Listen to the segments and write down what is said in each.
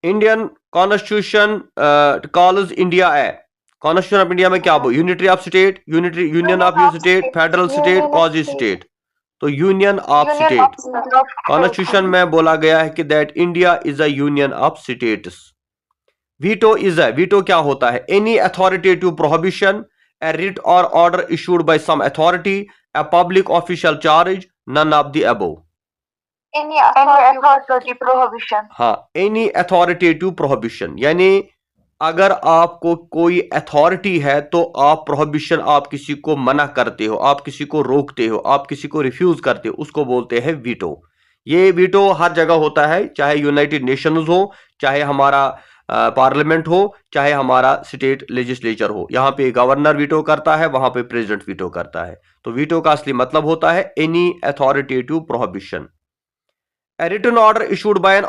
Indian constitution calls India A, constitution of India में क्या बोल, unitary of state, unitary union of state, federal state, quasi state. तो union of state constitution में बोला गया है कि that India is a union of states. Veto is a, veto क्या होता है, any authoritative prohibition, a writ or order issued by some authority, a public official charge, none of the above. Any authoritative prohibition. हाँ, any authoritative prohibition यानी अगर आपको कोई authority है तो आप प्रोहिबिशन, आप किसी को मना करते हो, आप किसी को रोकते हो, आप किसी को रिफ्यूज करते हो, उसको बोलते हैं वीटो। ये वीटो हर जगह होता है, चाहे यूनाइटेड नेशंस हो, चाहे हमारा पार्लियामेंट हो, चाहे हमारा स्टेट लेजिस्लेचर हो। यहाँ पे गवर्नर वीटो करता है, वहां पे प्रेसिडेंट वीटो करता है। तो वीटो का असली मतलब होता है any authoritative prohibition. A written order issued by an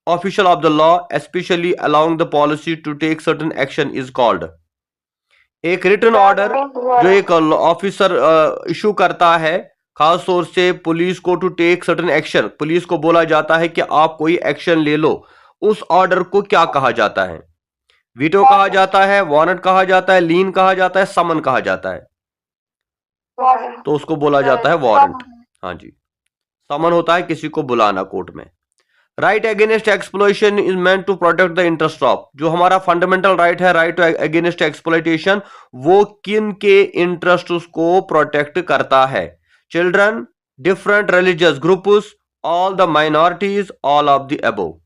official of the law, especially allowing the policy to take certain action, is called। एक रिटन ऑर्डर जो एक ऑफिसर इशू करता है, खास तौर से पुलिस को, to take certain action, police को बोला जाता है कि आप कोई एक्शन ले लो, उस ऑर्डर को क्या कहा जाता है? वीटो कहा जाता है, वारंट कहा जाता है, लीन कहा जाता है, समन कहा जाता है। तो उसको बोला जाता है वारंट। हाँ जी, समन होता है किसी को बुलाना कोर्ट में। Right against exploitation is meant to protect the interest of, जो हमारा फंडामेंटल राइट है, राइट अगेंस्ट एक्सप्लॉइटेशन, वो किन के इंटरेस्ट को प्रोटेक्ट करता है? Children, different religious groups, all the minorities, all of the above.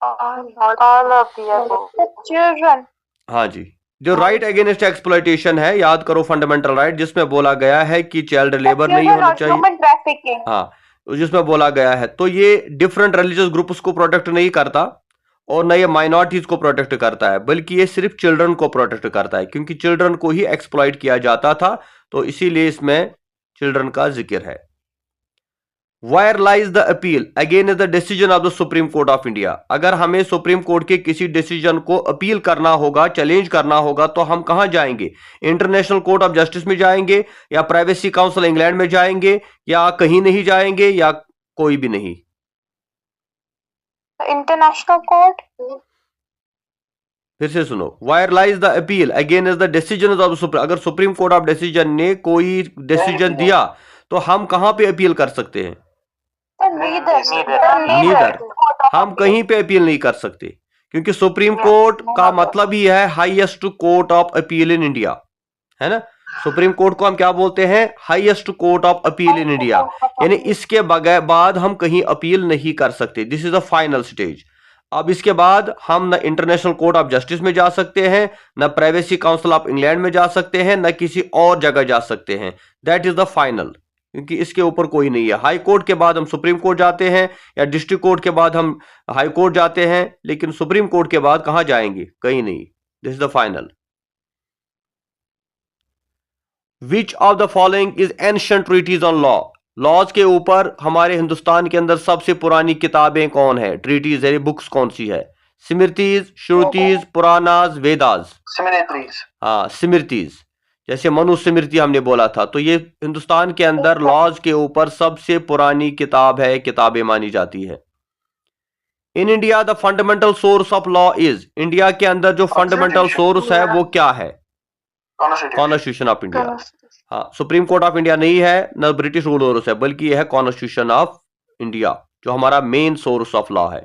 All of the above. Children. हाँ जी, जो राइट अगेंस्ट एक्सप्लॉइटेशन है, याद करो फंडामेंटल राइट, जिसमें बोला गया है कि चाइल्ड लेबर नहीं होना चाहिए। Human trafficking. हाँ, जिसमें बोला गया है, तो ये डिफरेंट रिलीजियस ग्रुप्स को प्रोटेक्ट नहीं करता और न ये माइनॉरिटीज को प्रोटेक्ट करता है, बल्कि ये सिर्फ चिल्ड्रन को प्रोटेक्ट करता है, क्योंकि चिल्ड्रन को ही एक्सप्लॉइट किया जाता था, तो इसीलिए इसमें चिल्ड्रन का जिक्र है। Where lies the appeal against the decision of the Supreme Court of India? अगर हमें सुप्रीम कोर्ट के किसी डिसीजन को अपील करना होगा, चैलेंज करना होगा, तो हम कहां जाएंगे? इंटरनेशनल कोर्ट ऑफ जस्टिस में जाएंगे, या प्राइवेसी काउंसिल इंग्लैंड में जाएंगे, या कहीं नहीं जाएंगे, या कोई भी नहीं? International court. फिर से सुनो, wire lies the appeal against the decision of supreme, अगर सुप्रीम कोर्ट ऑफ डिसीजन ने कोई डिसीजन दिया तो हम कहां पे अपील कर सकते हैं? नीदर, हम कहीं पे अपील नहीं कर सकते, क्योंकि सुप्रीम कोर्ट का मतलब ही है highest court of appeal in India, है ना। सुप्रीम कोर्ट को हम क्या बोलते हैं? Highest court of appeal in India, यानी इसके बगैर बाद हम कहीं अपील नहीं कर सकते। This is the final stage. अब इसके बाद हम न इंटरनेशनल कोर्ट ऑफ जस्टिस में जा सकते हैं, न प्राइवेसी काउंसिल ऑफ इंग्लैंड में जा सकते हैं, न किसी और जगह जा सकते हैं। दैट इज द फाइनल, क्योंकि इसके ऊपर कोई नहीं है। हाई कोर्ट के बाद हम सुप्रीम कोर्ट जाते हैं, या डिस्ट्रिक्ट कोर्ट के बाद हम हाई कोर्ट जाते हैं, लेकिन सुप्रीम कोर्ट के बाद कहां जाएंगे? कहीं नहीं। This is the final. Which of the following is ancient treatise on law? Laws के ऊपर हमारे हिंदुस्तान के अंदर सबसे पुरानी किताबें कौन है? ट्रीटीज है, बुक्स कौन सी है? स्मृतिज, श्रुतिज, पुराणाज, वेदास। हाँ, स्मृतिज, जैसे मनुस्मृति हमने बोला था, तो ये हिंदुस्तान के अंदर लॉज के ऊपर सबसे पुरानी किताब है, किताबें मानी जाती है। इन India the fundamental source of law is, India के अंदर जो फंडामेंटल सोर्स है वो क्या है? Constitution of India. हाँ, सुप्रीम कोर्ट ऑफ इंडिया नहीं है, न ब्रिटिश रूल सोर्स है, बल्कि यह है कॉन्स्टिट्यूशन ऑफ इंडिया, जो हमारा मेन सोर्स ऑफ लॉ है।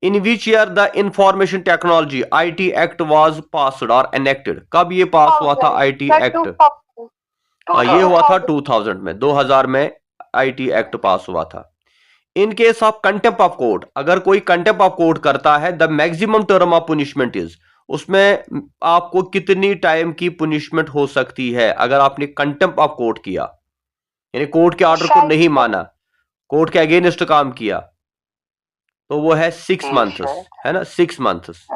In which year the information technology IT act was passed और एनेक्टेड? कब ये पास हुआ था आईटी एक्ट? ये हुआ था 2000 में, 2000 में आईटी एक्ट पास हुआ था। In case of contempt of court, अगर कोई कंटेम्प्ट ऑफ कोर्ट करता है, the maximum term of punishment is, उसमें आपको कितनी टाइम की पनिशमेंट हो सकती है अगर आपने कंटेम्प्ट ऑफ कोर्ट किया, यानी कोर्ट के ऑर्डर को नहीं माना, कोर्ट के अगेंस्ट काम किया, तो वो है 6 मंथ्स, है ना, 6 मंथ्स।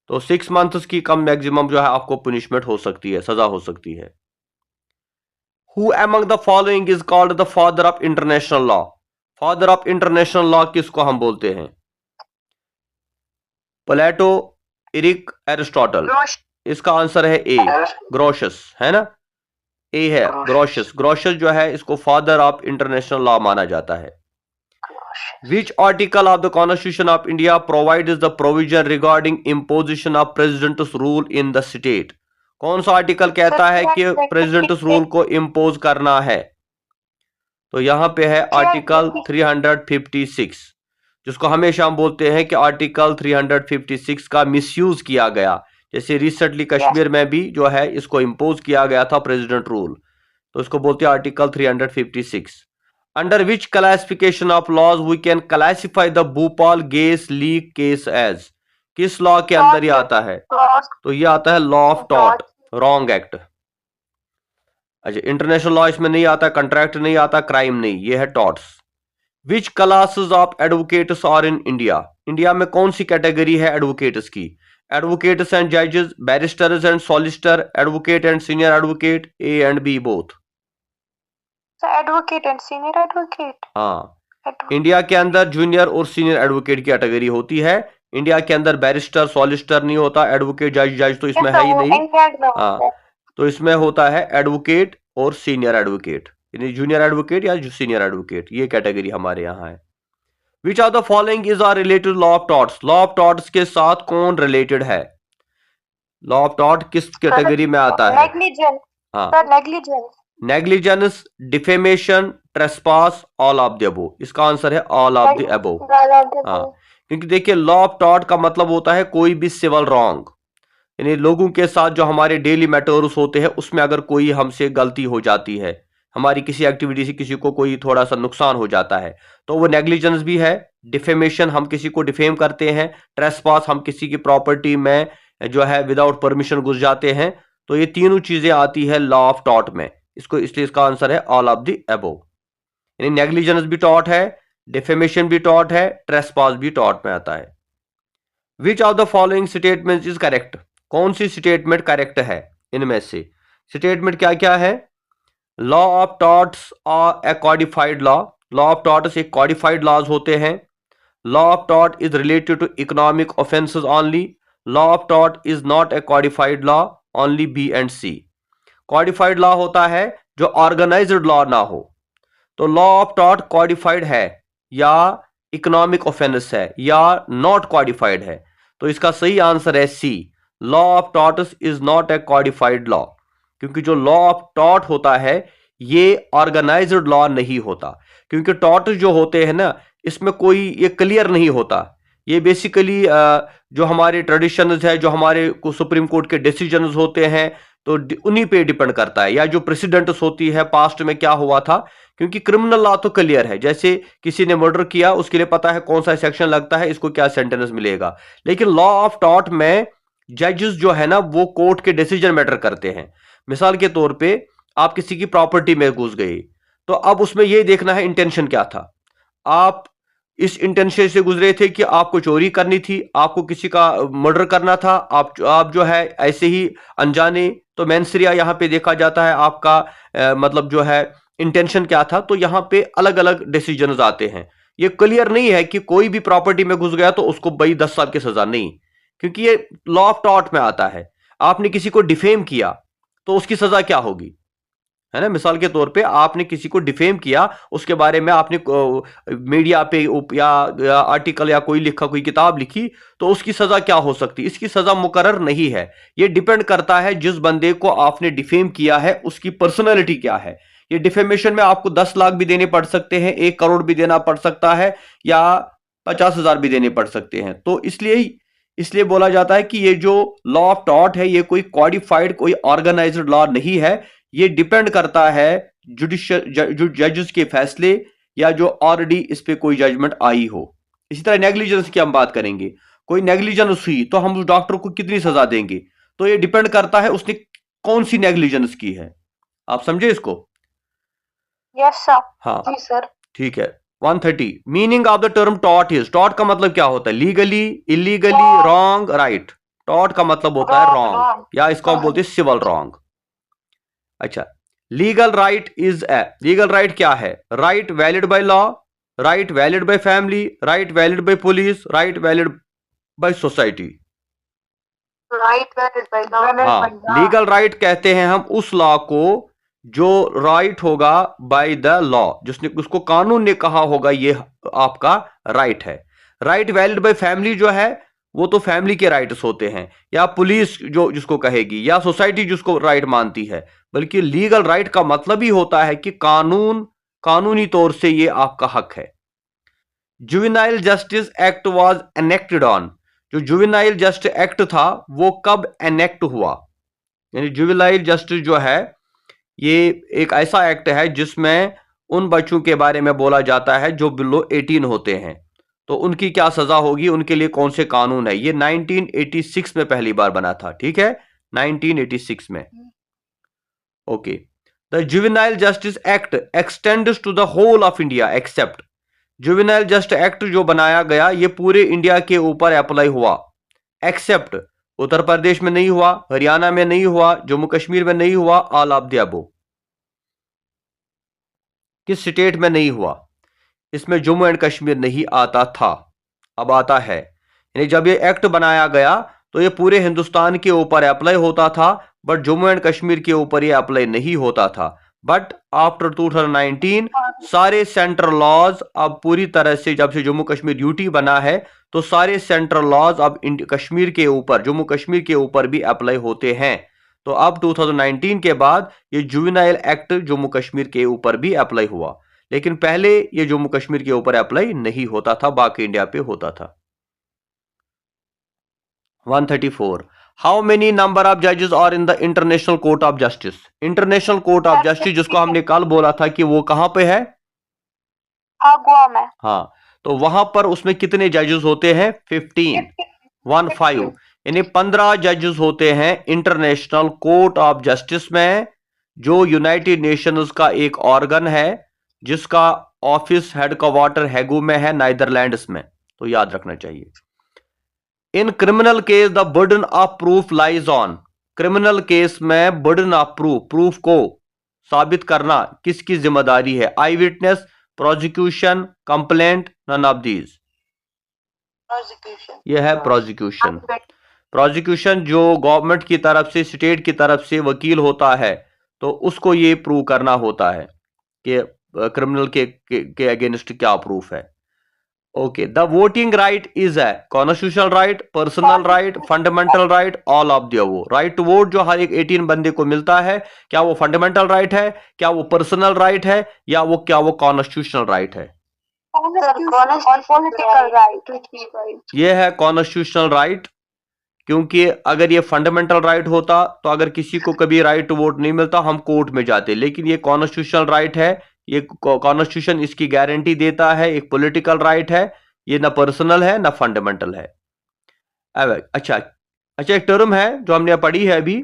तो 6 मंथ्स की कम मैक्सिमम जो है आपको पनिशमेंट हो सकती है, सजा हो सकती है। Who among the following is called the father of international law? Father of international law किसको हम बोलते हैं? प्लेटो, इरिक, एरिस्टोटल। इसका आंसर है ए, ग्रोशस, है ना, ए है ग्रोशस। ग्रोशस जो है इसको फादर ऑफ इंटरनेशनल लॉ माना जाता है। option. Which article of the Constitution of India provides the provision regarding imposition of president's rule in the state? कौन सा आर्टिकल कहता है कि प्रेसिडेंट्स रूल को इम्पोज करना है? तो यहाँ पे है आर्टिकल 356, जिसको हमेशा हम बोलते हैं कि आर्टिकल 356 का मिसयूज किया गया। जैसे रिसेंटली कश्मीर में भी जो है इसको इम्पोज किया गया था प्रेसिडेंट रूल, तो इसको बोलते हैं article 356। Under which classification of laws we can classify the Bhopal gas leak case as? किस लॉ के अंदर ये आता है? तो ये आता है law of tort, wrong act. अच्छा, इंटरनेशनल लॉ इसमें नहीं आता, कंट्रैक्ट नहीं आता, क्राइम नहीं, ये है torts. Which classes of advocates are in India? India में कौन सी कैटेगरी है एडवोकेट्स की? एडवोकेट्स एंड जजेस, barristers and solicitor, advocate and senior advocate, A and B both? Advocate and senior advocate. हाँ, इंडिया के अंदर जूनियर और सीनियर एडवोकेट की कैटेगरी होती है। इंडिया के अंदर बैरिस्टर सॉलिसिटर नहीं होता, एडवोकेट जज तो इसमें है ही नहीं। हाँ, तो इसमें होता है एडवोकेट और सीनियर एडवोकेट, यानी जूनियर एडवोकेट या सीनियर एडवोकेट, ये कैटेगरी हमारे यहाँ है। Which of the following is are related law of torts? Law of torts के साथ कौन रिलेटेड है? लॉ ऑफ टॉर्ट किस कैटेगरी में आता है? नेग्लिजेंस। हाँ, negligence, negligence, defamation, trespass, all of the above. इसका आंसर है ऑल ऑफ द अबोव। हाँ, क्योंकि देखिए लॉ ऑफ टॉर्ट का मतलब होता है कोई भी सिविल रॉन्ग, यानी लोगों के साथ जो हमारे डेली मैटर्स होते हैं उसमें अगर कोई हमसे गलती हो जाती है, हमारी किसी एक्टिविटी से किसी को कोई थोड़ा सा नुकसान हो जाता है, तो वो नेग्लिजेंस भी है। डिफेमेशन, हम किसी को डिफेम करते हैं। ट्रेसपास, हम किसी की प्रॉपर्टी में जो है विदाउट परमिशन घुस जाते हैं। तो ये तीनों चीजें आती है लॉ ऑफ टॉर्ट में, इसको इसलिए इसका आंसर है ऑल ऑफ द अबोव। यानी नेग्लिजेंस भी टॉर्ट है, डिफेमेशन भी टॉर्ट है, ट्रेसपास भी टॉर्ट में आता है। Which of the following statement is correct? कौन सी स्टेटमेंट करेक्ट है इनमें से? स्टेटमेंट क्या क्या है? Law of torts are a codified law. Law of torts एक कॉडिफाइड लॉज होते हैं। Law of tort is related to economic offenses only. Law of tort is not a codified law, only B and C. Codified law होता है जो organised law ना हो। तो law of tort कॉडिफाइड है या इकोनॉमिक ऑफेंस है या नॉट कॉडिफाइड है? तो इसका सही आंसर है C, law of torts is not a codified law. क्योंकि जो लॉ ऑफ टॉर्ट होता है ये ऑर्गेनाइज्ड लॉ नहीं होता, क्योंकि टॉर्ट जो होते हैं ना इसमें कोई ये क्लियर नहीं होता। ये बेसिकली जो हमारे ट्रेडिशंस है, जो हमारे सुप्रीम कोर्ट के डिसीजंस होते हैं, तो उन्हीं पे डिपेंड करता है, या जो प्रेसिडेंट्स होती है पास्ट में क्या हुआ था। क्योंकि क्रिमिनल लॉ तो क्लियर है, जैसे किसी ने मर्डर किया उसके लिए पता है कौन सा सेक्शन लगता है, इसको क्या सेंटेंस मिलेगा। लेकिन लॉ ऑफ टॉर्ट में जजेस जो है ना वो कोर्ट के डिसीजन मैटर करते हैं। मिसाल के तौर पे आप किसी की प्रॉपर्टी में घुस गए, तो अब उसमें यह देखना है इंटेंशन क्या था। आप इस इंटेंशन से गुजरे थे कि आपको चोरी करनी थी, आपको किसी का मर्डर करना था, आप जो है ऐसे ही अनजाने, तो मैंसरिया यहां पे देखा जाता है आपका मतलब जो है इंटेंशन क्या था। तो यहां पे अलग अलग डिसीजन आते हैं। ये क्लियर नहीं है कि कोई भी प्रॉपर्टी में घुस गया तो उसको भाई 10 साल की सजा नहीं, क्योंकि ये लॉ ऑफ टॉर्ट में आता है। आपने किसी को डिफेम किया तो उसकी सजा क्या होगी, है ना। मिसाल के तौर पे आपने किसी को डिफेम किया, उसके बारे में आपने मीडिया पे या आर्टिकल या कोई लिखा, कोई किताब लिखी, तो उसकी सजा क्या हो सकती है? इसकी सजा मुकर्रर नहीं है। ये डिपेंड करता है जिस बंदे को आपने डिफेम किया है उसकी पर्सनैलिटी क्या है। ये डिफेमेशन में आपको 10 लाख भी देने पड़ सकते हैं, 1 करोड़ भी देना पड़ सकता है, या 50,000 भी देने पड़ सकते हैं। तो इसलिए बोला जाता है कि ये जो लॉ ऑफ टॉर्ट है ये कोई कॉडिफाइड, कोई ऑर्गेनाइज्ड लॉ नहीं है। ये डिपेंड करता है जुडिशियल जजेस के फैसले, या जो ऑलरेडी इस पे कोई जजमेंट आई हो। इसी तरह नेग्लिजेंस की हम बात करेंगे। कोई नेग्लिजेंस हुई तो हम उस डॉक्टर को कितनी सजा देंगे? तो ये डिपेंड करता है उसने कौन सी नेग्लिजेंस की है। आप समझे इसको? Yes sir. हाँ जी सर। ठीक है। 130 meaning of the term tort is. Tort का मतलब क्या होता है? Legally, illegally, wrong, right. Tort का मतलब होता है रॉन्ग, या इसको हम बोलते हैं सिविल रॉन्ग। अच्छा, legal right is a, legal right क्या है? Right valid by law, right valid by family, right valid by police, right valid by society. Right valid by law. हाँ, लीगल राइट कहते हैं हम उस लॉ को जो राइट होगा बाय द लॉ, जिसने उसको कानून ने कहा होगा ये आपका राइट है। राइट वैलिड बाय फैमिली जो है वो तो फैमिली के राइट्स होते हैं, या पुलिस जो जिसको कहेगी, या सोसाइटी जिसको राइट मानती है। बल्कि लीगल राइट का मतलब ही होता है कि कानूनी तौर से ये आपका हक है। Juvenile justice act was enacted on, जो जुवेनाइल जस्टिस एक्ट था वो कब एनेक्ट हुआ? यानी जुवेनाइल जस्टिस जो है ये एक ऐसा एक्ट है जिसमें उन बच्चों के बारे में बोला जाता है जो बिलो 18 होते हैं, तो उनकी क्या सजा होगी, उनके लिए कौन से कानून है। ये 1986 में पहली बार बना था, ठीक है, 1986 में। Okay, the juvenile justice act extends to the whole of India except, juvenile justice act जो बनाया गया ये पूरे इंडिया के ऊपर अप्लाई हुआ, एक्सेप्ट उत्तर प्रदेश में नहीं हुआ, हरियाणा में नहीं हुआ, जम्मू कश्मीर में नहीं हुआ, ऑल ऑफ द अबव। किस स्टेट में नहीं हुआ? इसमें जम्मू एंड कश्मीर नहीं आता था, अब आता है। यानी जब ये एक्ट बनाया गया तो ये पूरे हिंदुस्तान के ऊपर अप्लाई होता था, बट जम्मू एंड कश्मीर के ऊपर ये अप्लाई नहीं होता था। बट आफ्टर 2019 सारे सेंट्रल लॉज अब पूरी तरह से, जब से जम्मू कश्मीर यूटी बना है तो सारे सेंट्रल लॉज अब कश्मीर के ऊपर, जम्मू कश्मीर के ऊपर भी अप्लाई होते हैं। तो अब 2019 के बाद ये जुवेनाइल एक्ट जम्मू कश्मीर के ऊपर भी अप्लाई हुआ, लेकिन पहले ये जम्मू कश्मीर के ऊपर अप्लाई नहीं होता था, बाकी इंडिया पे होता था। 134, हाउ मेनी नंबर ऑफ जजेस are in the international court of justice? International court of justice जिसको हमने कल बोला था कि वो कहां पे है? गोवा में। हाँ, तो वहां पर उसमें कितने जजेस होते हैं? 15 यानी 15 जजेस होते हैं इंटरनेशनल कोर्ट ऑफ जस्टिस में, जो यूनाइटेड नेशंस का एक ऑर्गन है जिसका ऑफिस हेडक्वार्टर हैगू में है, नीदरलैंड्स में। तो याद रखना चाहिए। In criminal case the burden of proof lies on, criminal case में बर्डन ऑफ प्रूफ को साबित करना किसकी जिम्मेदारी है? Eye witness, prosecution, complaint, none of these. यह है प्रोसिक्यूशन। प्रोसिक्यूशन जो गवर्नमेंट की तरफ से, स्टेट की तरफ से वकील होता है, तो उसको ये प्रूव करना होता है कि क्रिमिनल के अगेंस्ट क्या प्रूफ है। Okay, the voting right is a constitutional right, personal right, fundamental right, all of the above. Right to vote जो हर एक 18 बंदे को मिलता है, क्या वो फंडामेंटल राइट है, क्या वो पर्सनल राइट है, या क्या वो कॉन्स्टिट्यूशनल राइट है? ये है कॉन्स्टिट्यूशनल राइट, क्योंकि अगर ये फंडामेंटल राइट होता तो अगर किसी को कभी राइट टू वोट नहीं मिलता हम कोर्ट में जाते, लेकिन ये कॉन्स्टिट्यूशनल राइट है, ये कॉन्स्टिट्यूशन इसकी गारंटी देता है, एक पॉलिटिकल राइट है, ये ना पर्सनल है ना फंडामेंटल है। अच्छा, एक टर्म है जो हमने पढ़ी है अभी,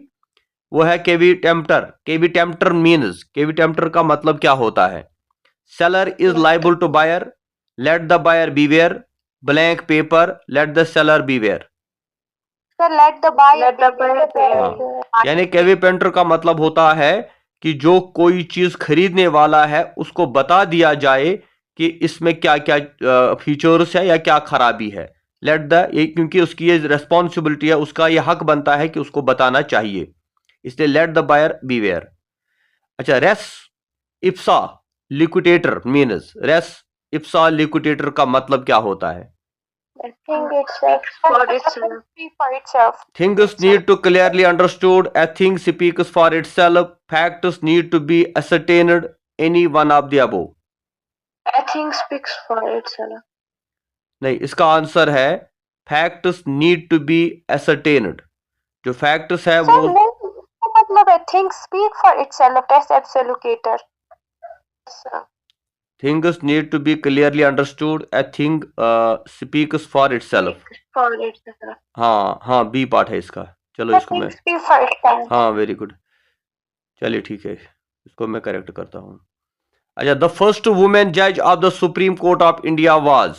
वो है caveat emptor. Caveat emptor means, caveat emptor का मतलब क्या होता है? Seller is liable to buyer, let the buyer beware, blank paper, let the seller beware. यानी केवी पेंटर का मतलब होता है कि जो कोई चीज खरीदने वाला है उसको बता दिया जाए कि इसमें क्या क्या फीचर्स है या क्या खराबी है। लेट द, क्योंकि उसकी ये रेस्पॉन्सिबिलिटी है, उसका ये हक बनता है कि उसको बताना चाहिए, इसलिए लेट द बायर बीवेयर। अच्छा, res ipsa liquidator means, res ipsa liquidator का मतलब क्या होता है? Things need to clearly understood. A thing speaks for itself. Facts need to be ascertained. Any one of the above. A thing speaks for itself. नहीं, इसका answer है facts need to be ascertained. जो facts है वो मतलब है things speak for itself. Test absolucator. Things need to be clearly understood. A thing speaks for itself. हाँ, B part है इसका। चलो इसको मैं, हाँ वेरी गुड, चलिए ठीक है, इसको मैं करेक्ट करता हूँ। अच्छा, द फर्स्ट वुमेन जज of the Supreme Court of India was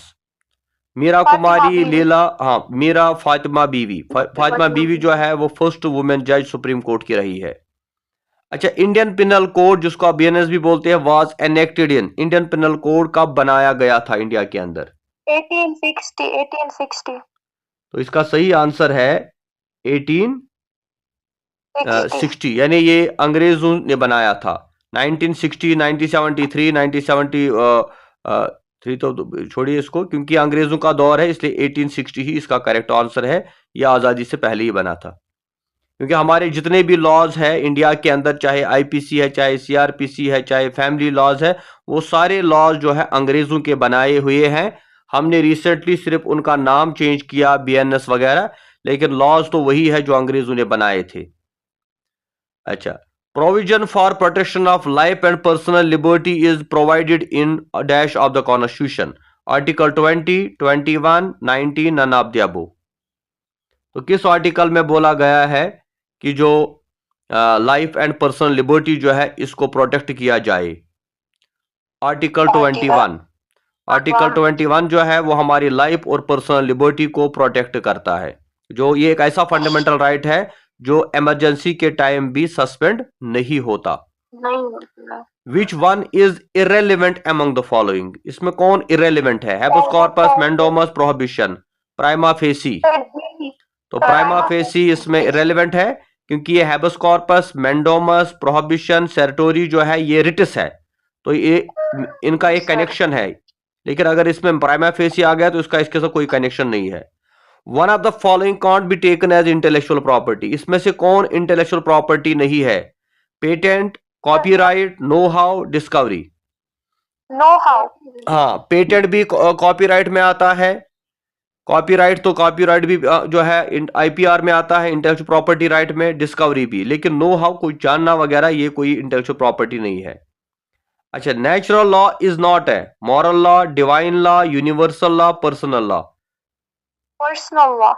Meera Kumari Leela, हाँ मीरा फातिमा बीवी। फातिमा बीवी जो है वो फर्स्ट वुमेन जज सुप्रीम कोर्ट की रही है। अच्छा, इंडियन पिनल कोड जिसको आप बीएनएस भी बोलते हैं, was enacted in, Indian penal code कब बनाया गया था इंडिया के अंदर? 1860। तो इसका सही आंसर है 1860, यानी ये अंग्रेजों ने बनाया था। 1960, 1973, 1973 तो छोड़िए इसको, क्योंकि अंग्रेजों का दौर है, इसलिए 1860 ही इसका करेक्ट आंसर है। यह आज़ादी से पहले ही बना था, क्योंकि हमारे जितने भी लॉज है इंडिया के अंदर, चाहे आईपीसी है, चाहे सीआरपीसी है, चाहे फैमिली लॉज है, वो सारे लॉज जो है अंग्रेजों के बनाए हुए हैं। हमने रिसेंटली सिर्फ उनका नाम चेंज किया, बीएनएस वगैरह, लेकिन लॉज तो वही है जो अंग्रेजों ने बनाए थे। अच्छा, provision for protection of life and personal liberty is provided in dash of the constitution, article 20, 21, 19, none of the above. तो किस आर्टिकल में बोला गया है कि जो लाइफ एंड पर्सनल लिबर्टी जो है इसको प्रोटेक्ट किया जाए? आर्टिकल 21। आर्टिकल 21 जो है वो हमारी लाइफ और पर्सनल लिबर्टी को प्रोटेक्ट करता है। जो ये एक ऐसा फंडामेंटल राइट है जो इमरजेंसी के टाइम भी सस्पेंड नहीं होता। Which one is irrelevant among the following? इसमें कौन इरेलीवेंट है? Habeas corpus, mandamus, prohibition, prima facie. तो प्राइमा फेसी इसमें इरेलीवेंट है, क्योंकि ये habeas corpus, mandamus, prohibition, certiorari जो है ये रिट्स है, तो ये इनका एक कनेक्शन है। लेकिन अगर इसमें प्राइमा फेसी आ गया तो इसका इसके साथ कोई कनेक्शन नहीं है। One of the following can't be taken as intellectual property? इसमें से कौन इंटेलेक्चुअल प्रॉपर्टी नहीं है? Patent, copyright, know how, discovery. Know how. हाँ, पेटेंट भी कॉपीराइट में आता है, कॉपीराइट तो कॉपीराइट भी जो है आईपीआर में आता है, इंटेलेक्चुअल प्रॉपर्टी राइट में, डिस्कवरी भी। लेकिन नो हाउ, कोई जानना वगैरह, ये कोई इंटेलेक्चुअल प्रॉपर्टी नहीं है। अच्छा, नेचुरल लॉ इज नॉट है moral law, divine law, universal law, personal law. Personal law.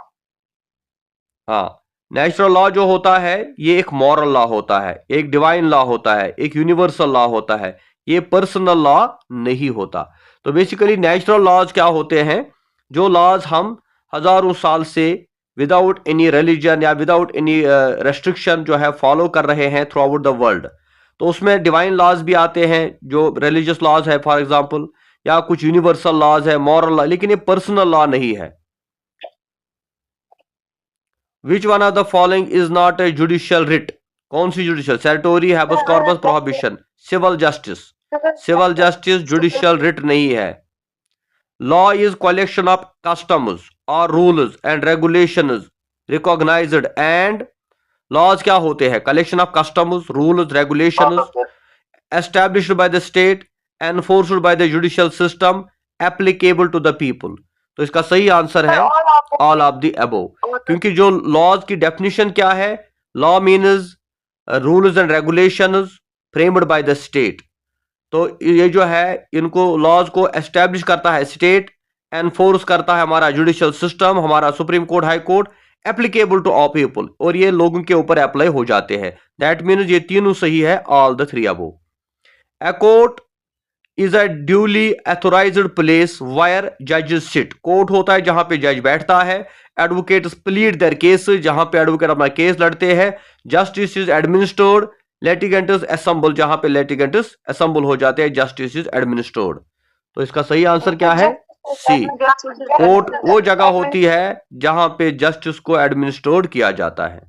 हाँ, नेचुरल लॉ जो होता है ये एक मॉरल लॉ होता है, एक डिवाइन लॉ होता है, एक यूनिवर्सल लॉ होता है, ये पर्सनल लॉ नहीं होता। तो बेसिकली नेचुरल लॉज क्या होते हैं? जो लॉज हम हजारों साल से विदाउट एनी रिलीजन या विदाउट एनी रेस्ट्रिक्शन जो है फॉलो कर रहे हैं थ्रू आउट द वर्ल्ड। तो उसमें डिवाइन लॉज भी आते हैं, जो रिलीजियस लॉज है फॉर एग्जांपल, या कुछ यूनिवर्सल लॉज है, मॉरल लॉ, लेकिन ये पर्सनल लॉ नहीं है। Which one of the following is not a judicial writ? कौन सी judicial? Certiorari, habeas corpus, prohibition, civil justice. Civil justice judicial writ नहीं है। Law is collection of customs और rules and regulations recognised and laws क्या होते हैं? Collection of customs, rules, regulations established by the state, enforced by the judicial system, applicable to the people. तो इसका सही answer है ऑल ऑफ द अबव, क्योंकि जो लॉज की डेफिनेशन क्या है? Law means rules and regulations framed by the state. तो ये जो है इनको लॉज को एस्टैब्लिश करता है स्टेट, एनफोर्स करता है हमारा जुडिशियल सिस्टम, हमारा supreme court, high court, applicable to all people, और ये लोगों के ऊपर अप्लाई हो जाते हैं। दैट मीन्स ये तीनों सही है, all the three above. A court is a duly authorized place where judges sit. Court होता है जहां पे जज बैठता है। एडवोकेट्स प्लीड देयर केस, जहां पे एडवोकेट अपना केस लड़ते हैं। Justice is administered, litigants assemble, जहां पे लिटिगेंट्स असेंबल हो जाते हैं, जस्टिस इज एडमिनिस्टर्ड। तो इसका सही आंसर क्या है? सी। कोर्ट वो जगह होती है जहां पे जस्टिस को एडमिनिस्टर्ड किया जाता है।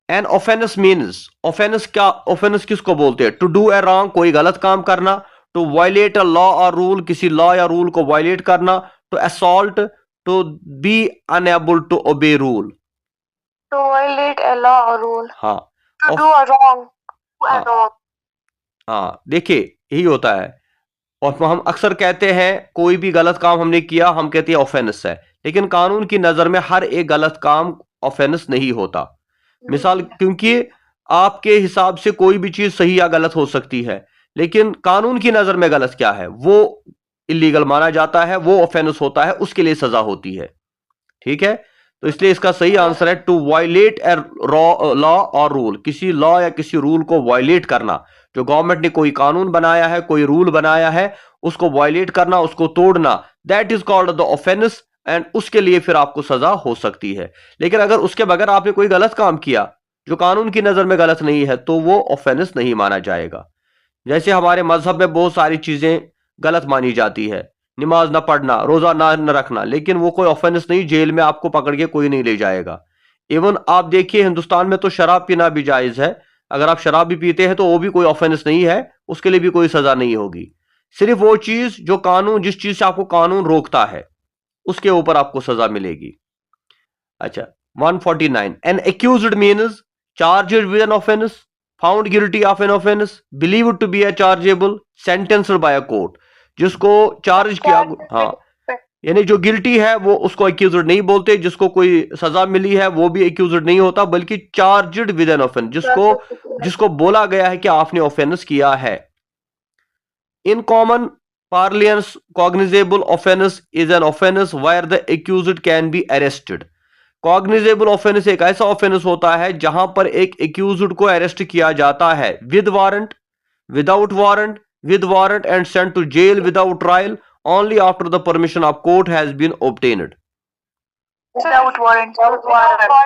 एन ऑफेंस मीन्स, ऑफेंस क्या, ऑफेंस किसको बोलते हैं? टू डू ए रॉन्ग, कोई गलत काम करना। To violate a law or rule, किसी लॉ या रूल को वायलेट करना। To assault, to be unable to obey rule. To violate a law or rule. हाँ, टू डू अ रॉन्ग। हाँ, देखिए यही होता है। और हम अक्सर कहते हैं कोई भी गलत काम हमने किया, हम कहते हैं ऑफेंस है, लेकिन कानून की नजर में हर एक गलत काम ऑफेंस नहीं होता। मिसाल, क्योंकि आपके हिसाब से कोई भी चीज सही या गलत हो सकती है, लेकिन कानून की नजर में गलत क्या है? वो इलीगल माना जाता है, वो ऑफेंस होता है, उसके लिए सजा होती है। ठीक है, तो इसलिए इसका सही आंसर है to violet a law or rule, किसी लॉ या किसी रूल को वायलेट करना। जो गवर्नमेंट ने कोई कानून बनाया है, कोई रूल बनाया है, उसको वायलेट करना, उसको तोड़ना, that is called the offence, and उसके लिए फिर आपको सजा हो सकती है। लेकिन अगर उसके बगैर आपने कोई गलत काम किया जो कानून की नजर में गलत नहीं है, तो वो ऑफेंस नहीं माना जाएगा। जैसे हमारे मजहब में बहुत सारी चीजें गलत मानी जाती है, नमाज ना पढ़ना, रोजा ना रखना, लेकिन वो कोई ऑफेंस नहीं, जेल में आपको पकड़ के कोई नहीं ले जाएगा। इवन आप देखिए हिंदुस्तान में तो शराब पीना भी जायज है। अगर आप शराब भी पीते हैं तो वो भी कोई ऑफेंस नहीं है, उसके लिए भी कोई सजा नहीं होगी। सिर्फ वो चीज जो कानून, जिस चीज से आपको कानून रोकता है, उसके ऊपर आपको सजा मिलेगी। अच्छा, 149, an accused means charged with an offence, found guilty of an offence, believed to be a chargeable, sentenced by a court. जिसको चार्ज किया, हाँ, यानी जो गिल्टी है वो उसको एक्यूज्ड नहीं बोलते, जिसको कोई सजा मिली है वो भी एक्यूज्ड नहीं होता, बल्कि चार्ज्ड विद एन ऑफेंस, जिसको बोला गया है कि आपने ऑफेंस किया है। In common parlance, cognizable offense is an offense where the accused can be arrested. Cognizable offence एक ऐसा ऑफेंस होता है जहां पर एक एक्यूज्ड को अरेस्ट किया जाता है with warrant, without warrant, with warrant and sent to jail without trial only after the permission of court has been obtained. Without warrant.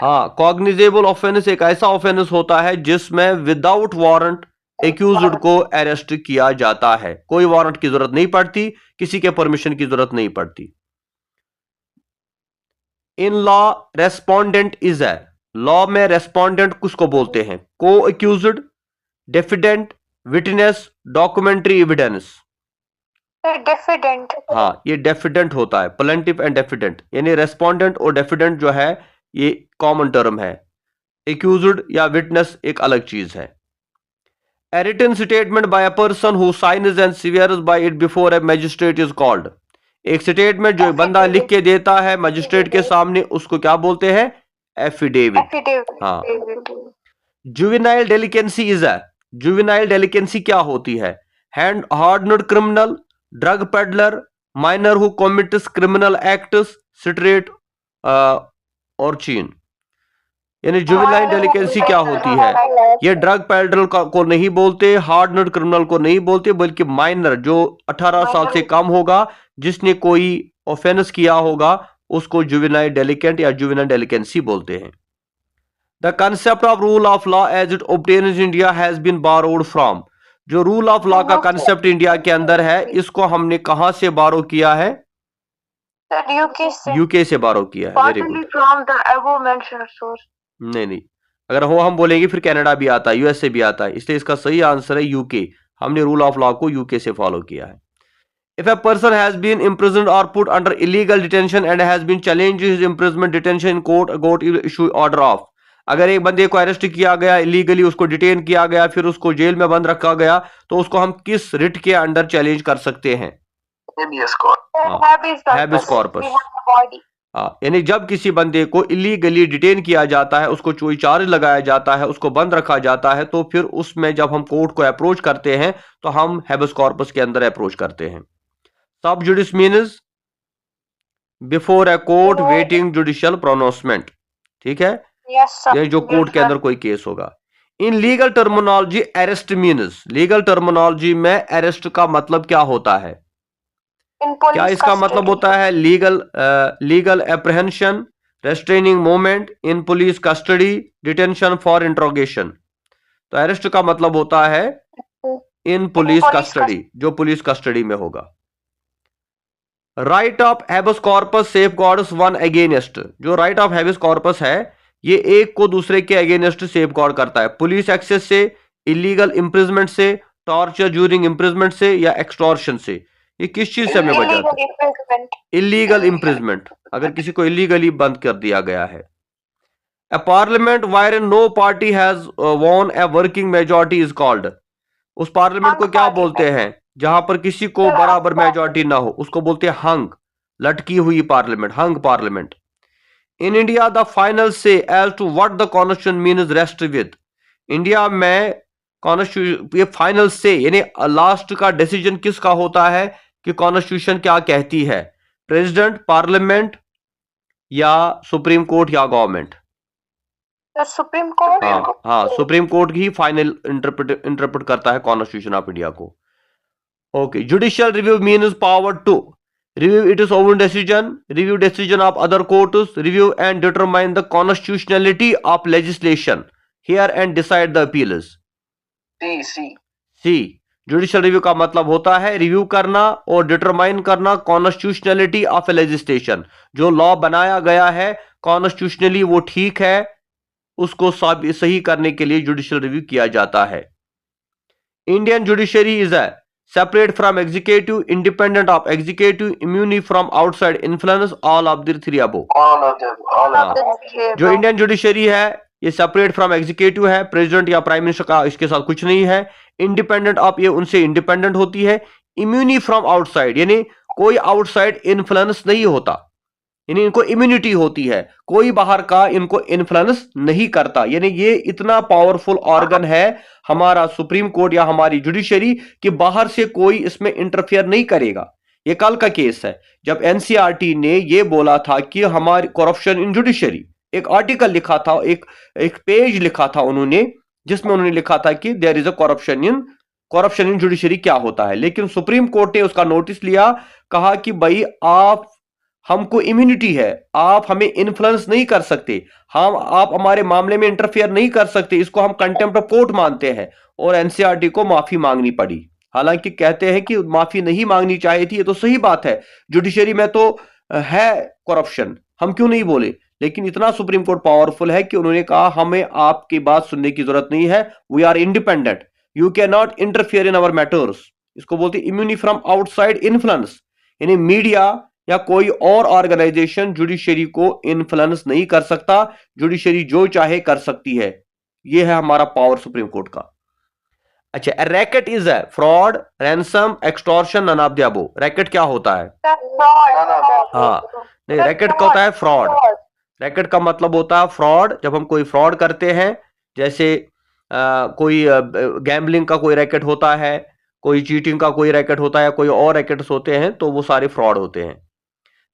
हाँ, कॉग्निजेबल ऑफेंस एक ऐसा ऑफेंस होता है जिसमें विदाउट वारंट एक्यूज्ड को अरेस्ट किया जाता है, कोई वारंट की जरूरत नहीं पड़ती, किसी के परमिशन की जरूरत नहीं पड़ती। In law respondent is a, law में रेस्पोंडेंट किसको बोलते हैं? को accused, defendant, witness, documentary evidence. Defendant. हाँ, ये डेफिडेंट होता है, प्लेंटिफ एंड डेफिडेंट, यानी रेस्पोंडेंट और डेफिडेंट जो है ये कॉमन टर्म है, एक्यूज्ड या विटनेस एक अलग चीज है। A written statement by a person who signs and swears by it before a magistrate is called. एक स्टेटमेंट जो बंदा लिख के देता है मजिस्ट्रेट के सामने, उसको क्या बोलते हैं? एफिडेविट। हाँ। Juvenile delinquency is a, juvenile delinquency क्या होती है? Hand hardened criminal, drug peddler, minor who commits criminal acts, straight और चीन। यानी जुवेनाइल डेलिकेंसी क्या होती है? ये ड्रग पेडलर को नहीं बोलते, हार्डनड क्रिमिनल को नहीं बोलते, बल्कि माइनर जो 18 साल से कम होगा, जिसने कोई ऑफेंस किया होगा, उसको जुवेनाइल डेलिकेंट या जुवेनाइल डेलिकेंसी बोलते हैं। The concept of rule of law as it obtains in India has been borrowed from. जो रूल ऑफ लॉ का कंसेप्ट इंडिया के अंदर है, इसको हमने कहां से बारो किया है? यूके से बारो किया है। Very good. नहीं, अगर हो हम बोलेंगे फिर कनाडा भी आता है, यूएस से भी आता है, इसलिए इसका सही आंसर है यूके। हमने रूल ऑफ लॉ को यूके से फॉलो किया है। If a person has been imprisoned or put under illegal detention and has been challenged his imprisonment detention in court will issue order of। अगर एक बंदे को अरेस्ट किया गया इलीगली, उसको डिटेन किया गया, फिर उसको जेल में बंद रखा गया, तो उसको हम किस रिट के अंडर चैलेंज कर सकते हैं? Habeas corpus. यानी जब किसी बंदे को इलीगली डिटेन किया जाता है, उसको कोई चार्ज लगाया जाता है, उसको बंद रखा जाता है, तो फिर उसमें जब हम कोर्ट को अप्रोच करते हैं तो हम हैबिस कॉर्पस के अंदर अप्रोच करते हैं। सब जुडिस means before a court waiting judicial pronouncement. ठीक है, ये जो कोर्ट के अंदर कोई केस होगा। In legal terminology arrest means, legal terminology में अरेस्ट का मतलब क्या होता है? क्या इसका मतलब होता है? Legal apprehension, restraining movement, in police custody, detention for interrogation. तो अरेस्ट का मतलब होता है इन पुलिस कस्टडी, जो पुलिस कस्टडी में होगा। Right of habeas corpus safeguards one against. जो राइट ऑफ हैबिस कॉर्पस है, ये एक को दूसरे के अगेंस्ट सेफगार्ड करता है। पुलिस एक्सेस से, इलीगल इम्प्रिजमेंट से, टॉर्चर ड्यूरिंग इम्प्रिजमेंट से या एक्सटॉर्शन से। ये किस चीज से हमें बचाता है? इलीगल इम्प्रिजमेंट, अगर किसी को इलीगली बंद कर दिया गया है। A parliament wherein no party has won a working majority is called. उस पार्लियामेंट को क्या बोलते हैं जहां पर किसी को बराबर मेजॉरिटी ना हो? उसको बोलते हैं हंग, लटकी हुई parliament, hung parliament. In India the final say as to what the constitution means rest with. India में कॉन्स्टिट्यूशन, ये फाइनल से यानी लास्ट का डिसीजन किसका होता है कि कॉन्स्टिट्यूशन क्या कहती है? प्रेसिडेंट, पार्लियामेंट या सुप्रीम कोर्ट या गवर्नमेंट? Supreme court. हाँ, सुप्रीम कोर्ट ही फाइनल इंटरप्रेट करता है कॉन्स्टिट्यूशन ऑफ इंडिया को। Okay, judicial review means power to review its own decision, review decision of other courts, review and determine the constitutionality of legislation, hear and decide the appeals. C. Judicial review का मतलब होता है review करना और determine करना constitutionality of A legislation. जो law बनाया गया है कॉन्स्टिट्यूशनली वो ठीक है, उसको सही करने के लिए जुडिशियल रिव्यू किया जाता है। Indian judiciary is a separate from executive, independent of executive, immune from outside influence, all of the three above. जो इंडियन जुडिशरी है ये सेपरेट फ्रॉम एग्जीक्यूटिव है, प्रेसिडेंट या प्राइम मिनिस्टर का इसके साथ कुछ नहीं है। इंडिपेंडेंट ऑफ ये उनसे इंडिपेंडेंट होती है। इम्यूनी फ्रॉम आउटसाइड यानी कोई आउटसाइड इन्फ्लुएंस नहीं होता, यानी इनको इम्यूनिटी होती है, कोई बाहर का इनको इन्फ्लुएंस नहीं करता। यानी ये इतना पावरफुल ऑर्गन है हमारा सुप्रीम कोर्ट या हमारी जुडिशरी कि बाहर से कोई इसमें इंटरफेयर नहीं करेगा। ये कल का केस है जब एनसीईआरटी ने ये बोला था कि हमारी करप्शन इन जुडिशरी, एक आर्टिकल लिखा था, एक पेज लिखा था उन्होंने, जिसमें उन्होंने लिखा था कि there is a corruption in judiciary क्या होता है। लेकिन सुप्रीम कोर्ट ने उसका नोटिस लिया, कहा कि भाई हमको इम्यूनिटी है, आप हमें इन्फ्लुएंस नहीं कर सकते, आप हमारे मामले में इंटरफेयर नहीं कर सकते, इसको हम कंटेम्प्ट ऑफ कोर्ट मानते हैं। और एनसीईआरटी को माफी मांगनी पड़ी। हालांकि कहते हैं कि माफी नहीं मांगनी चाहिए थी, ये तो सही बात है, जुडिशरी में तो है करप्शन, हम क्यों नहीं बोले। लेकिन इतना सुप्रीम कोर्ट पावरफुल है कि उन्होंने कहा हमें आपकी बात सुनने की जरूरत नहीं है, we are independent, you can not interfere in our matters. इसको बोलते इम्यूनिटी फ्रॉम आउटसाइड इन्फ्लुएंस, यानी मीडिया या कोई और ऑर्गेनाइजेशन जुडिशरी को इन्फ्लुएंस नहीं कर सकता, जुडिशरी जो चाहे कर सकती है। यह है हमारा पावर सुप्रीम कोर्ट का। अच्छा, racket is a fraud, ransom, extortion, none of the above. Racket क्या होता है? हाँ नहीं, रैकेट क्या होता है? फ्रॉड। रैकेट का मतलब होता है फ्रॉड, जब हम कोई फ्रॉड करते हैं, जैसे कोई गैम्बलिंग का कोई रैकेट होता है, कोई चीटिंग का कोई रैकेट होता है, कोई और रैकेट्स होते हैं, तो वो सारे फ्रॉड होते हैं।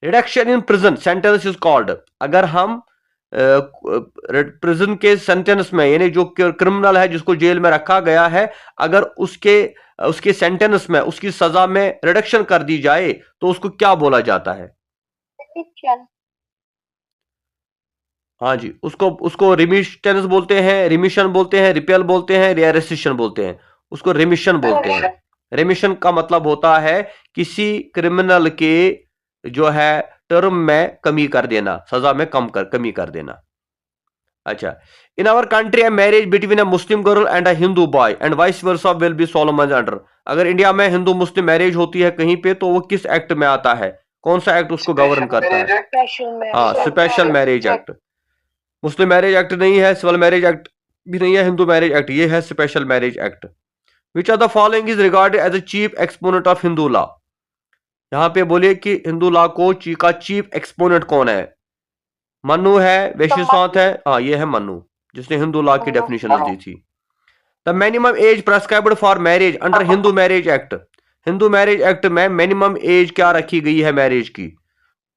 Reduction in prison sentence is called, अगर हम प्रिजन के सेंटेंस में, यानी जो क्रिमिनल है जिसको जेल में रखा गया है, अगर उसके सेंटेंस में, उसकी सजा में रिडक्शन कर दी जाए तो उसको क्या बोला जाता है? हाँ जी, उसको रिमिशंस बोलते हैं, रिमिशन बोलते हैं, रिपेल बोलते हैं, रेसिशन बोलते हैं। उसको रिमिशन बोलते हैं। रिमिशन का मतलब होता है किसी क्रिमिनल के जो है टर्म में कमी कर देना, सजा में कमी कर देना। अच्छा, in our country a marriage between a Muslim girl and a Hindu boy and vice versa will be solemnised under. अगर इंडिया में हिंदू मुस्लिम मैरिज होती है कहीं पे, तो वो किस एक्ट में आता है? कौन सा एक्ट उसको गवर्न करता है? हाँ, स्पेशल मैरिज एक्ट। मुस्लिम मैरिज एक्ट नहीं है, सिविल मैरिज एक्ट भी नहीं है, हिंदू मैरिज एक्ट, ये है special marriage act. Which are the following is regarded as a chief exponent of Hindu law. यहां पे बोलिए कि हिंदू लॉ का चीफ एक्सपोनेंट कौन है? मनु है, वैश्यसांत है, हाँ ये है मनु, जिसने हिंदू लॉ की डेफिनेशन दी थी। The minimum age prescribed for marriage under Hindu marriage act. Hindu marriage act में मिनिमम एज क्या रखी गई है मैरिज की?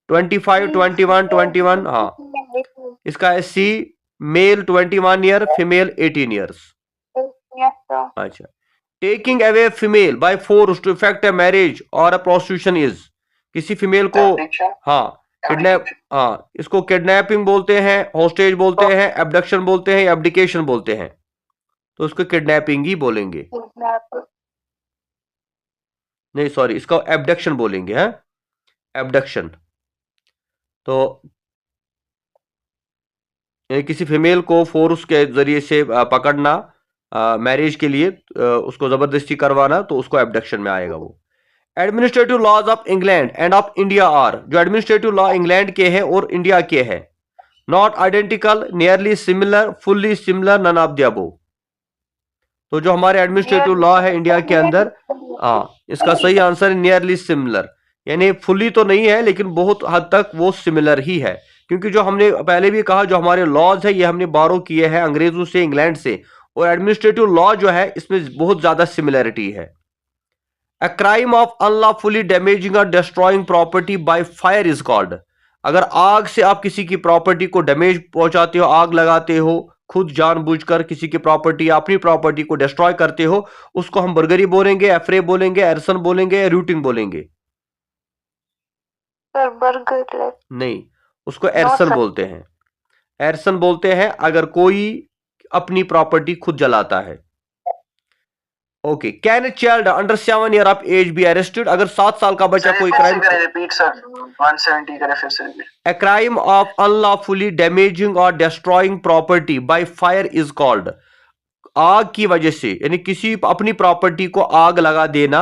25, 21। हाँ, इसका है C, male 21 year, female 18 years. अच्छा, taking away female by force to effect a marriage or a prostitution is, किसी फीमेल को इसको किडनैपिंग बोलते हैं, होस्टेज बोलते हैं, एब्डक्शन बोलते हैं, एब्डिकेशन बोलते हैं, तो उसको किडनैपिंग ही बोलेंगे। नहीं सॉरी, इसका एब्डक्शन बोलेंगे, हैं एब्डक्शन। तो किसी फीमेल को फोर्स के जरिए से पकड़ना मैरिज के लिए, उसको जबरदस्ती करवाना, तो उसको एब्डक्शन में आएगा वो। Administrative laws of England and of India are, जो एडमिनिस्ट्रेटिव लॉ इंग्लैंड के हैं और इंडिया के हैं, not identical, nearly similar, fully similar, none of the above. तो जो हमारे एडमिनिस्ट्रेटिव लॉ है इंडिया के अंदर, इसका सही आंसर है नियरली सिमिलर, यानी फुल्ली तो नहीं है लेकिन बहुत हद तक वो सिमिलर ही है। क्योंकि जो हमने पहले भी कहा, जो हमारे लॉज है ये हमने बारो किए हैं अंग्रेजों से, इंग्लैंड से, और एडमिनिस्ट्रेटिव लॉ जो है इसमें बहुत ज्यादा सिमिलरिटी है। A crime of unlawfully damaging or destroying property by fire is called, अगर आग से आप किसी की प्रॉपर्टी को डैमेज पहुंचाते हो, आग लगाते हो, खुद जानबूझकर किसी की प्रॉपर्टी, अपनी प्रॉपर्टी को डिस्ट्रॉय करते हो, उसको हम बर्गरी बोलेंगे, एफ्रे बोलेंगे, एरसन बोलेंगे, रूटिंग बोलेंगे? नहीं, उसको एरसन बोलते हैं। एरसन बोलते हैं अगर कोई अपनी प्रॉपर्टी खुद जलाता है। Okay, can a child under 7 year of age be arrested? अगर 7 साल का बच्चा कोई क्राइम, रिपीट सर 170 करे फिर से repeat. A crime of unlawfully damaging or destroying property by fire is called, आग की वजह से यानी किसी अपनी प्रॉपर्टी को आग लगा देना,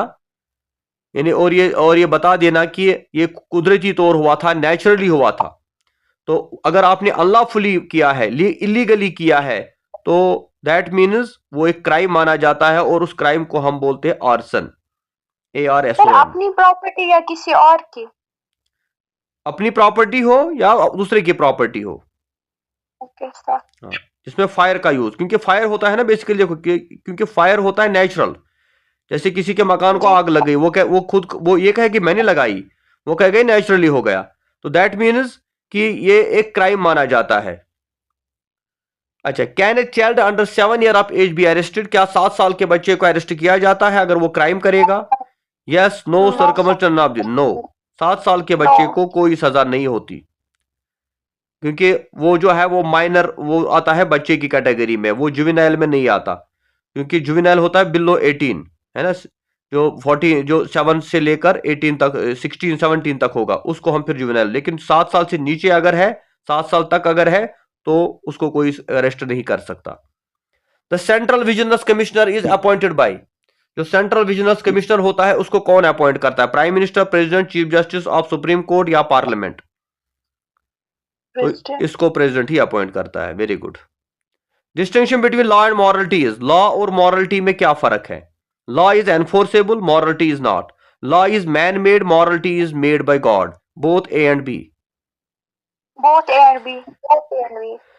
यानी और ये बता देना कि ये कुदरती तौर हुआ था, नेचुरली हुआ था। तो अगर आपने अनलॉफुली किया है, इलीगली किया है, तो दैट मीन्स वो एक क्राइम माना जाता है और उस क्राइम को हम बोलते हैं आर्सन, ARSON। अपनी प्रॉपर्टी या किसी और की? अपनी प्रॉपर्टी हो या दूसरे की प्रॉपर्टी हो। Okay sir. जिसमें फायर का यूज, क्योंकि फायर होता है ना बेसिकली, देखो क्योंकि फायर होता है नेचुरल। जैसे किसी के मकान को आग लग गई, वो ये कहे कि मैंने लगाई, वो कह गई नेचुरली हो गया, तो दैट मीन्स कि ये एक क्राइम माना जाता है। अच्छा, can a child under 7 year of age be arrested? क्या 7 साल के बच्चे को अरेस्ट किया जाता है अगर वो क्राइम करेगा? Yes, no, circumstance of the, no, 7 साल के बच्चे को कोई सजा नहीं होती, क्योंकि वो जो है वो माइनर, वो आता है बच्चे की कैटेगरी में, वो जुवेनाइल में नहीं आता, क्योंकि जुवेनाइल होता है बिलो 18, है ना, जो 7 से लेकर 18 तक, 16 17 तक होगा, उसको हम फिर जुवेनाइल। लेकिन 7 साल से नीचे अगर है, 7 साल तक अगर है, तो उसको कोई अरेस्ट नहीं कर सकता। The central vigilance commissioner is appointed by, जो सेंट्रल विजिलेंस कमिश्नर होता है उसको कौन अपॉइंट करता है? Prime minister, president, chief justice of supreme court या पार्लियामेंट? तो इसको प्रेसिडेंट ही अपॉइंट करता है। Very good. Distinction between law and morality is, law और मॉरलिटी में क्या फर्क है? Law is enforceable, morality is not. Law is man made, morality is made by God. Both A and B. Both A and B.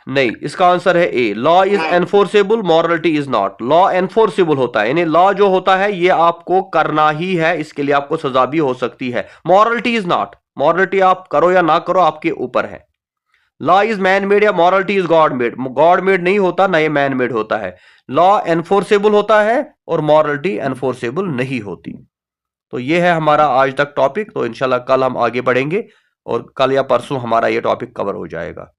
नहीं, इसका answer है A. Law is enforceable, morality is not. Law enforceable होता है, यानी law जो होता है ये आपको करना ही है, इसके लिए आपको सजा भी हो सकती है। मॉरलिटी इज नॉट, मॉरलिटी आप करो या ना करो आपके ऊपर है। लॉ इज मैन मेड या morality is God made, God made नहीं होता ना ये मैन मेड होता है। लॉ एनफोर्सेबल होता है और मॉरलिटी एनफोर्सेबल नहीं होती। तो ये है हमारा आज तक टॉपिक। तो इंशाल्लाह कल हम आगे बढ़ेंगे और कल या परसों हमारा ये टॉपिक कवर हो जाएगा।